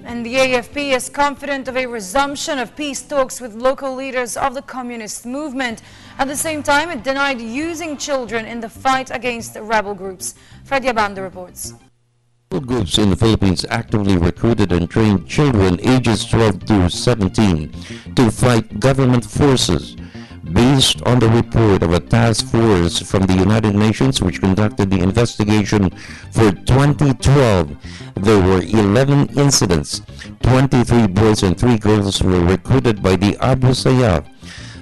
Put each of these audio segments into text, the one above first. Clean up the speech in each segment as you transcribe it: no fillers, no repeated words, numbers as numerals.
And the AFP is confident of a resumption of peace talks with local leaders of the communist movement. At the same time, it denied using children in the fight against rebel groups. Freddie Abando reports. Rebel groups in the Philippines actively recruited and trained children ages 12 to 17 to fight government forces. Based on the report of a task force from the United Nations which conducted the investigation for 2012, there were 11 incidents. 23 boys and 3 girls were recruited by the Abu Sayyaf,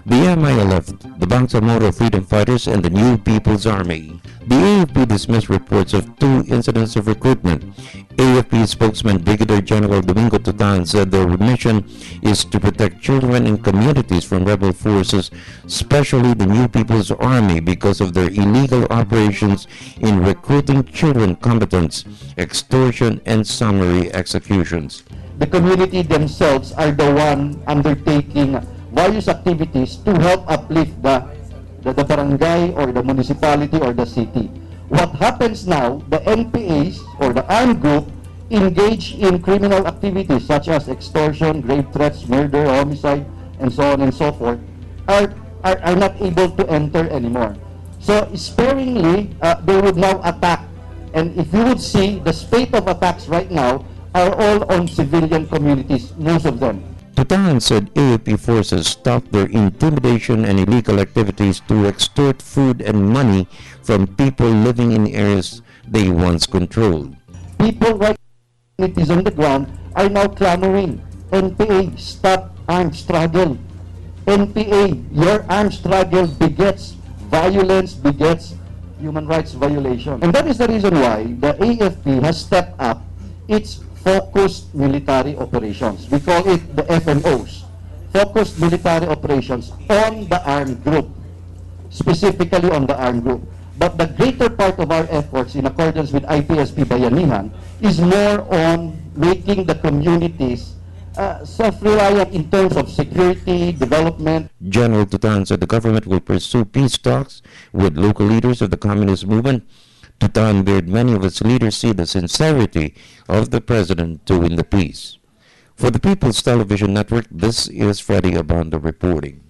the MILF, the Bangsamoro Freedom Fighters, and the New People's Army. The AFP dismissed reports of 2 incidents of recruitment. AFP spokesman Brigadier General Domingo Tutan said their mission is to protect children and communities from rebel forces, especially the New People's Army, because of their illegal operations in recruiting children combatants, extortion, and summary executions. The community themselves are the one undertaking various activities to help uplift the barangay or the municipality or the city. What happens now, the NPAs or the armed group engage in criminal activities such as extortion, grave threats, murder, homicide, and so on and so forth, are not able to enter anymore. So sparingly, they would now attack. And if you would see, the spate of attacks right now are all on civilian communities, most of them. Tutan said AFP forces stopped their intimidation and illegal activities to extort food and money from people living in areas they once controlled. People right now, it is on the ground, are now clamoring, NPA, stop armed struggle. NPA, your armed struggle begets violence, begets human rights violation. And that is the reason why the AFP has stepped up its focused military operations. We call it the FMOs, focused military operations on the armed group, specifically on the armed group. But the greater part of our efforts, in accordance with IPSP Bayanihan, is more on making the communities self-reliant in terms of security, development. General Tutan said the government will pursue peace talks with local leaders of the communist movement. Tutan bade many of its leaders see the sincerity of the president to win the peace. For the People's Television Network, this is Freddie Abando reporting.